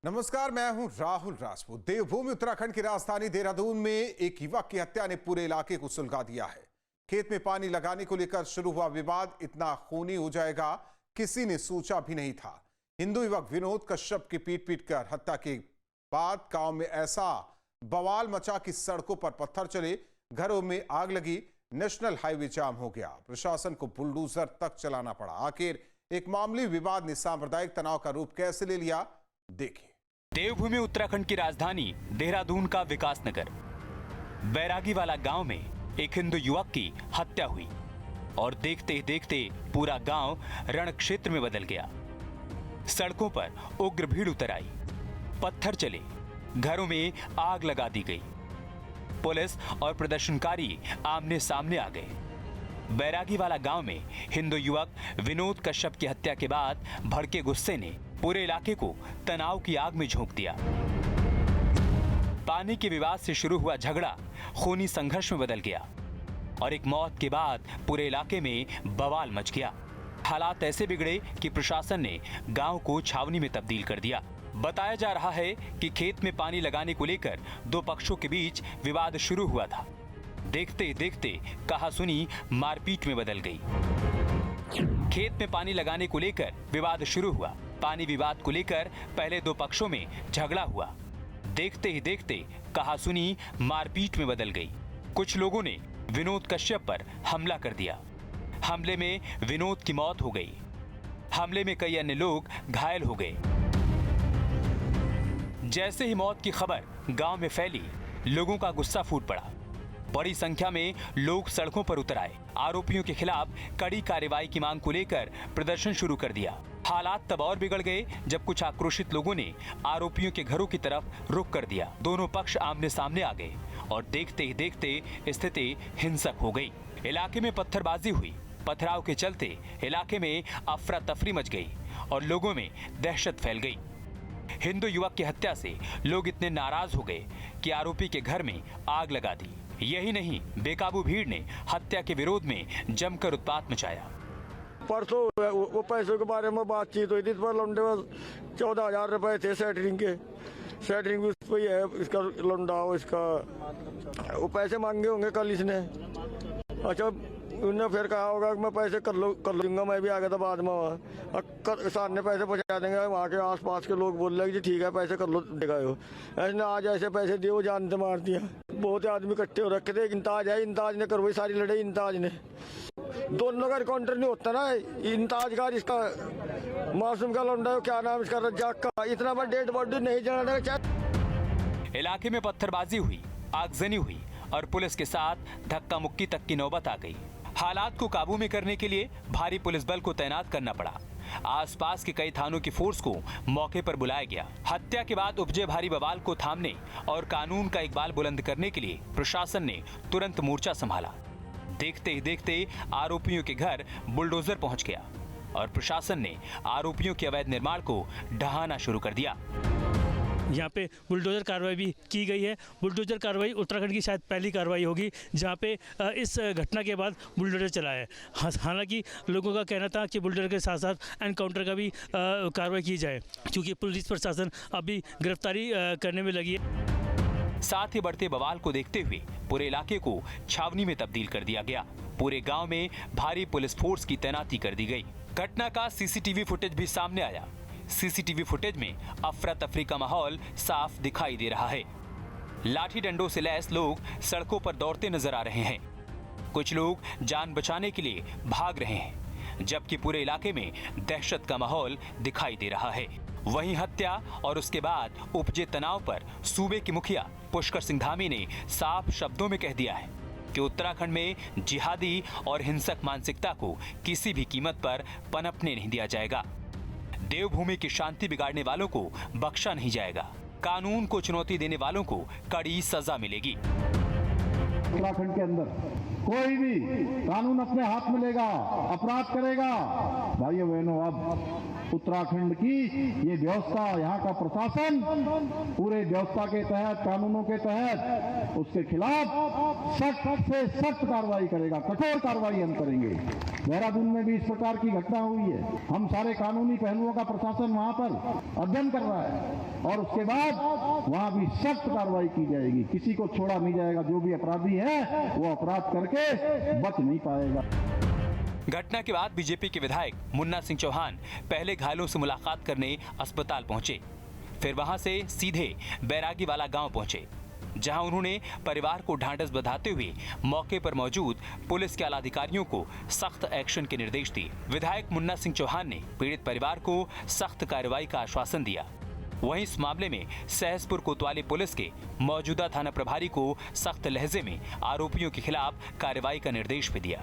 नमस्कार, मैं हूं राहुल राजपूत। देवभूमि उत्तराखंड की राजधानी देहरादून में एक युवक की हत्या ने पूरे इलाके को सुलगा दिया है। खेत में पानी लगाने को लेकर शुरू हुआ विवाद इतना खूनी हो जाएगा किसी ने सोचा भी नहीं था। हिंदू युवक विनोद कश्यप की पीट कर हत्या के बाद गांव में ऐसा बवाल मचा कि सड़कों पर पत्थर चले, घरों में आग लगी, नेशनल हाईवे जाम हो गया, प्रशासन को बुलडोजर तक चलाना पड़ा। आखिर एक मामूली विवाद ने सांप्रदायिक तनाव का रूप कैसे ले लिया, देखिए। देवभूमि उत्तराखंड की राजधानी देहरादून का विकास नगर बैरागी वाला गांव में एक हिंदू युवक की हत्या हुई और देखते ही देखते पूरा गांव रण क्षेत्र में बदल गया। सड़कों पर उग्र भीड़ उतर आई, पत्थर चले, घरों में आग लगा दी गई। पुलिस और प्रदर्शनकारी आमने सामने आ गए। बैरागी वाला गांव में हिंदू युवक विनोद कश्यप की हत्या के बाद भड़के गुस्से ने पूरे इलाके को तनाव की आग में झोंक दिया। पानी के विवाद से शुरू हुआ झगड़ा खूनी संघर्ष में बदल गया और एक मौत के बाद पूरे इलाके में बवाल मच गया। हालात ऐसे बिगड़े कि प्रशासन ने गांव को छावनी में तब्दील कर दिया। बताया जा रहा है कि खेत में पानी लगाने को लेकर दो पक्षों के बीच विवाद शुरू हुआ था। देखते ही देखते कहासुनी मारपीट में बदल गई। खेत में पानी लगाने को लेकर विवाद शुरू हुआ। पानी विवाद को लेकर पहले दो पक्षों में झगड़ा हुआ। देखते ही देखते कहासुनी मारपीट में बदल गई। कुछ लोगों ने विनोद कश्यप पर हमला कर दिया। हमले में विनोद की मौत हो गई। हमले में कई अन्य लोग घायल हो गए। जैसे ही मौत की खबर गांव में फैली, लोगों का गुस्सा फूट पड़ा। बड़ी संख्या में लोग सड़कों पर उतर आए। आरोपियों के खिलाफ कड़ी कार्रवाई की मांग को लेकर प्रदर्शन शुरू कर दिया। हालात तब और बिगड़ गए जब कुछ आक्रोशित लोगों ने आरोपियों के घरों की तरफ रुख कर दिया। दोनों पक्ष आमने सामने आ गए और देखते ही देखते स्थिति हिंसक हो गई। इलाके में पत्थरबाजी हुई। पथराव के चलते इलाके में अफरा तफरी मच गई और लोगों में दहशत फैल गई। हिंदू युवक की हत्या से लोग इतने नाराज हो गए कि आरोपी के घर में आग लगा दी। यही नहीं, बेकाबू भीड़ ने हत्या के विरोध में जमकर उत्पात मचाया। परसों वो पैसों के बारे में बातचीत हुई थी, पर लौंडे 14,000 रुपए थे सेटरिंग के। सेटरिंग उस पर है, इसका लौंडा इसका वो पैसे मांगे होंगे कल इसने। अच्छा, उन्होंने फिर कहा होगा कि मैं पैसे कर लूंगा। मैं भी आ गया था बाद में। किसान ने पैसे पहुंचा देंगे। वहाँ के आसपास के लोग बोल रहे कि जी ठीक है, पैसे कर लो, देगा हो। ऐसे आज ऐसे पैसे दिए, वो जान से मार दिया। बहुत आदमी इकट्ठे हो रखे थे। इंताज है, इंताज ने करवाई सारी लड़ाई। इंताज ने दोनों का काउंटर नहीं होता ना। इंताज का इसका मासूम का लौंडा, क्या नाम इसका, रज्जाक का, इतना बड़ा डेड बॉडी नहीं जाना चाहिए। इलाके में पत्थरबाजी हुई, आगजनी हुई और पुलिस के साथ धक्का मुक्की तक की नौबत आ गई। हालात को काबू में करने के लिए भारी पुलिस बल को तैनात करना पड़ा। आसपास के कई थानों की फोर्स को मौके पर बुलाया गया। हत्या के बाद उपजे भारी बवाल को थामने और कानून का इकबाल बुलंद करने के लिए प्रशासन ने तुरंत मोर्चा संभाला। देखते ही देखते आरोपियों के घर बुलडोजर पहुंच गया और प्रशासन ने आरोपियों के अवैध निर्माण को ढहाना शुरू कर दिया। यहाँ पे बुलडोजर कार्रवाई भी की गई है। बुलडोजर कार्रवाई उत्तराखंड की शायद पहली कार्रवाई होगी जहाँ पे इस घटना के बाद बुलडोजर चला है। हालांकि लोगों का कहना था कि बुलडोजर के साथ साथ एनकाउंटर का भी कार्रवाई की जाए, क्योंकि पुलिस प्रशासन अभी गिरफ्तारी करने में लगी है। साथ ही बढ़ते बवाल को देखते हुए पूरे इलाके को छावनी में तब्दील कर दिया गया। पूरे गाँव में भारी पुलिस फोर्स की तैनाती कर दी गई। घटना का सीसीटीवी फुटेज भी सामने आया। सीसीटीवी फुटेज में अफरा तफरी का माहौल साफ दिखाई दे रहा है। लाठी डंडों से लैस लोग सड़कों पर दौड़ते नजर आ रहे हैं। कुछ लोग जान बचाने के लिए भाग रहे हैं, जबकि पूरे इलाके में दहशत का माहौल दिखाई दे रहा है। वहीं हत्या और उसके बाद उपजे तनाव पर सूबे के मुखिया पुष्कर सिंह धामी ने साफ शब्दों में कह दिया है कि उत्तराखंड में जिहादी और हिंसक मानसिकता को किसी भी कीमत पर पनपने नहीं दिया जाएगा। देवभूमि की शांति बिगाड़ने वालों को बख्शा नहीं जाएगा। कानून को चुनौती देने वालों को कड़ी सजा मिलेगी। उत्तराखंड के अंदर कोई भी कानून अपने हाथ में लेगा, अपराध करेगा, भाइयों बहनों, अब उत्तराखंड की ये व्यवस्था, यहाँ का प्रशासन पूरे व्यवस्था के तहत, कानूनों के तहत उसके खिलाफ सख्त से सख्त कार्रवाई करेगा, कठोर कार्रवाई हम करेंगे। देहरादून में भी इस प्रकार की घटना हुई है। हम सारे कानूनी पहलुओं का प्रशासन वहां पर अध्ययन कर रहा है और उसके बाद वहां भी सख्त कार्रवाई की जाएगी। किसी को छोड़ा नहीं जाएगा। जो भी अपराधी है वो अपराध करके बच नहीं पाएगा। घटना के बाद बीजेपी के विधायक मुन्ना सिंह चौहान पहले घायलों से मुलाकात करने अस्पताल पहुंचे, फिर वहां से सीधे बैरागी वाला गांव पहुंचे, जहां उन्होंने परिवार को ढांढस बंधाते हुए मौके पर मौजूद पुलिस के आलाधिकारियों को सख्त एक्शन के निर्देश दिए। विधायक मुन्ना सिंह चौहान ने पीड़ित परिवार को सख्त कार्रवाई का आश्वासन दिया। वहीं इस मामले में सहसपुर कोतवाली पुलिस के मौजूदा थाना प्रभारी को सख्त लहजे में आरोपियों के खिलाफ कार्रवाई का निर्देश भी दिया।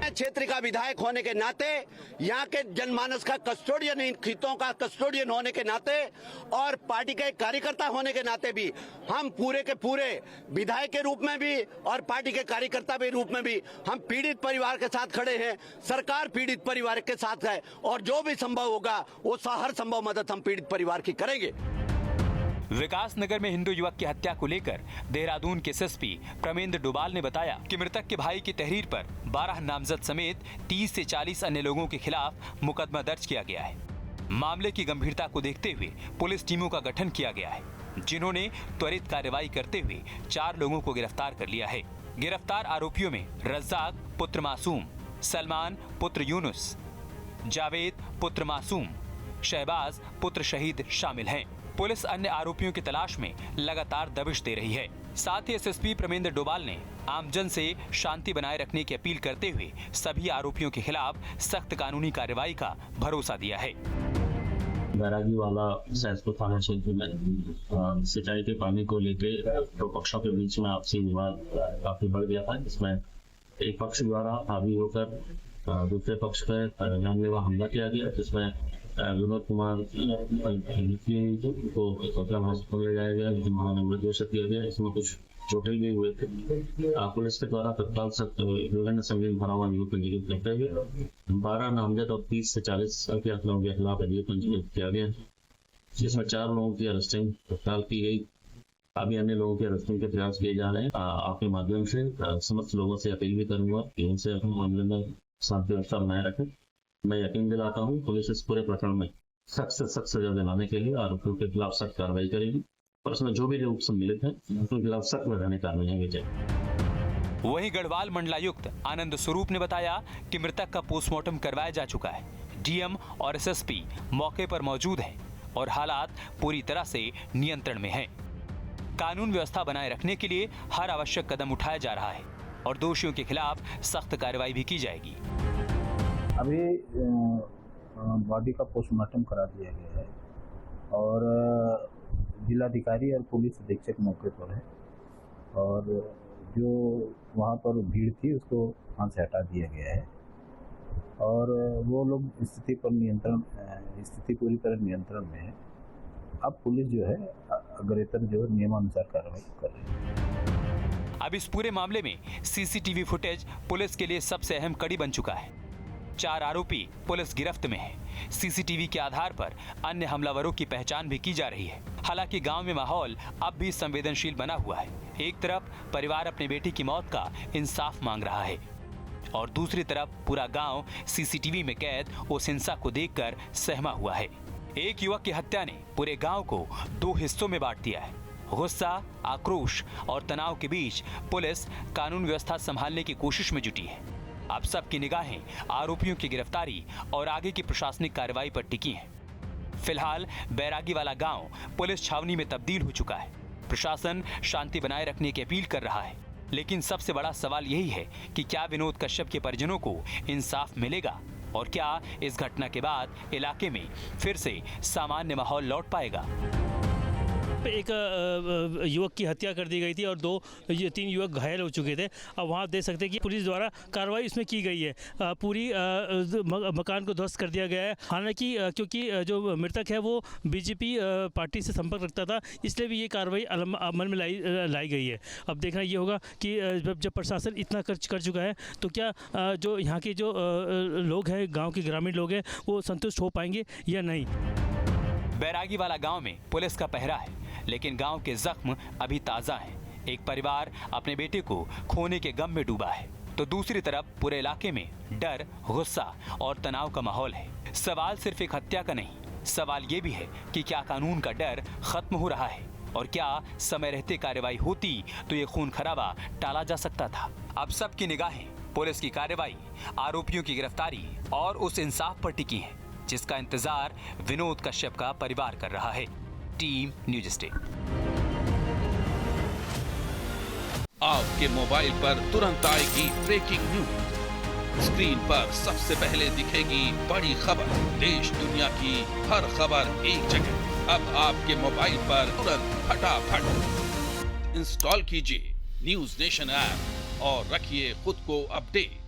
क्षेत्र का विधायक होने के नाते, यहाँ के जनमानस का कस्टोडियन, इन हितों का कस्टोडियन होने के नाते और पार्टी के कार्यकर्ता होने के नाते भी हम पूरे के पूरे विधायक के रूप में भी और पार्टी के कार्यकर्ता के रूप में भी हम पीड़ित परिवार के साथ खड़े हैं। सरकार पीड़ित परिवार के साथ है और जो भी संभव होगा वो हर संभव मदद हम पीड़ित परिवार की करेंगे। विकास नगर में हिंदू युवक की हत्या को लेकर देहरादून के एसएसपी प्रमेंद्र डोभाल ने बताया कि मृतक के भाई की तहरीर पर 12 नामजद समेत 30 से 40 अन्य लोगों के खिलाफ मुकदमा दर्ज किया गया है। मामले की गंभीरता को देखते हुए पुलिस टीमों का गठन किया गया है, जिन्होंने त्वरित कार्रवाई करते हुए 4 लोगों को गिरफ्तार कर लिया है। गिरफ्तार आरोपियों में रज्जाक पुत्र मासूम, सलमान पुत्र यूनुस, जावेद पुत्र मासूम, शहबाज पुत्र शहीद शामिल हैं। पुलिस अन्य आरोपियों की तलाश में लगातार दबिश दे रही है। साथ ही एसएसपी प्रमेंद्र डोभाल ने आमजन से शांति बनाए रखने की अपील करते हुए सभी आरोपियों के खिलाफ सख्त कानूनी कार्रवाई का भरोसा दिया है। बैरागी वाला सहसपुर थाना क्षेत्र में सिंचाई के पानी को लेकर दो पक्षों के बीच में आपसी विवाद काफी बढ़ गया था, जिसमें एक पक्ष द्वारा हावी होकर दूसरे पक्ष पर जानलेवा हमला किया गया, जिसमें विनोद कुमार को हॉस्पिटल ले जाया गया, जिन्होंने मृत्युशत किया गया। इसमें कुछ चोटें भी हुए थे। पुलिस के द्वारा तत्काल विभिन्न संगीन धारावाहियों को पंजीकृत करते हुए 12 नामजद और 30 से 40 अज्ञात लोगों के खिलाफ पंजीकृत किया गया, जिसमें 4 लोगों की अरेस्टिंग तत्काल की गई। अभी अन्य लोगों के अरेस्टिंग के प्रयास किए जा रहे हैं। आपके माध्यम से समस्त लोगों से अपील भी करूंगा कि इनसे अपने मामले में शांति व्यवस्था बनाए रखें। मैं यकीन दिलाता हूं पुलिस इस पूरे प्रकरण में सख्त से सख्त सजा दिलाने के लिए आरोपियों के खिलाफ सख्त कार्रवाई करेगी और उसमें जो भी लोग सम्मिलित हैं उनके खिलाफ सख्त वैधानिक कार्रवाई की जाएगी। वहीं गढ़वाल मंडलायुक्त आनंद स्वरूप ने बताया कि मृतक का पोस्टमार्टम करवाया जा चुका है। डीएम और एसएसपी मौके पर मौजूद हैं और हालात पूरी तरह से नियंत्रण में हैं। कानून व्यवस्था बनाए रखने के लिए हर आवश्यक कदम उठाया जा रहा है और दोषियों के खिलाफ सख्त कार्रवाई भी की जाएगी। अभी बॉडी का पोस्टमार्टम करा दिया गया है और जिलाधिकारी और पुलिस अधीक्षक मौके पर है और जो वहाँ पर भीड़ थी उसको वहाँ से हटा दिया गया है और वो लोग स्थिति पूरी तरह नियंत्रण में है। अब पुलिस जो है अग्रेतर जो नियमानुसार कार्रवाई कर रही है। अब इस पूरे मामले में सीसीटीवी फुटेज पुलिस के लिए सबसे अहम कड़ी बन चुका है। 4 आरोपी पुलिस गिरफ्त में है। सीसीटीवी के आधार पर अन्य हमलावरों की पहचान भी की जा रही है। हालांकि गांव में माहौल अब भी संवेदनशील बना हुआ है। एक तरफ परिवार अपनी बेटी की मौत का इंसाफ मांग रहा है और दूसरी तरफ पूरा गांव सीसीटीवी में कैद उस हिंसा को देखकर सहमा हुआ है। एक युवक की हत्या ने पूरे गांव को 2 हिस्सों में बांट दिया है। गुस्सा, आक्रोश और तनाव के बीच पुलिस कानून व्यवस्था संभालने की कोशिश में जुटी है। अब सबकी निगाहें आरोपियों की गिरफ्तारी और आगे की प्रशासनिक कार्रवाई पर टिकी हैं। फिलहाल बैरागी वाला गांव पुलिस छावनी में तब्दील हो चुका है। प्रशासन शांति बनाए रखने की अपील कर रहा है, लेकिन सबसे बड़ा सवाल यही है कि क्या विनोद कश्यप के परिजनों को इंसाफ मिलेगा और क्या इस घटना के बाद इलाके में फिर से सामान्य माहौल लौट पाएगा। पे एक युवक की हत्या कर दी गई थी और 3 युवक घायल हो चुके थे। अब वहाँ आप देख सकते हैं कि पुलिस द्वारा कार्रवाई इसमें की गई है। पूरी मकान को ध्वस्त कर दिया गया है। हालांकि क्योंकि जो मृतक है वो बीजेपी पार्टी से संपर्क रखता था, इसलिए भी ये कार्रवाई अमल में लाई गई है। अब देखना ये होगा कि जब प्रशासन इतना खर्च कर चुका है तो क्या जो यहाँ के जो लोग हैं, गांव के ग्रामीण लोग हैं, वो संतुष्ट हो पाएंगे या नहीं। बैरागी वाला गांव में पुलिस का पहरा है, लेकिन गांव के जख्म अभी ताजा हैं। एक परिवार अपने बेटे को खोने के गम में डूबा है, तो दूसरी तरफ पूरे इलाके में डर, गुस्सा और तनाव का माहौल है। सवाल सिर्फ एक हत्या का नहीं, सवाल ये भी है कि क्या कानून का डर खत्म हो रहा है और क्या समय रहते कार्रवाई होती तो ये खून खराबा टाला जा सकता था। अब सबकी निगाहें पुलिस की कार्रवाई, आरोपियों की गिरफ्तारी और उस इंसाफ पर टिकी हैं जिसका इंतजार विनोद कश्यप का परिवार कर रहा है। Team news state. आपके मोबाइल पर तुरंत आएगी ब्रेकिंग न्यूज। स्क्रीन पर सबसे पहले दिखेगी बड़ी खबर। देश दुनिया की हर खबर एक जगह। अब आपके मोबाइल पर तुरंत फटाफट इंस्टॉल कीजिए न्यूज नेशन ऐप और रखिए खुद को अपडेट।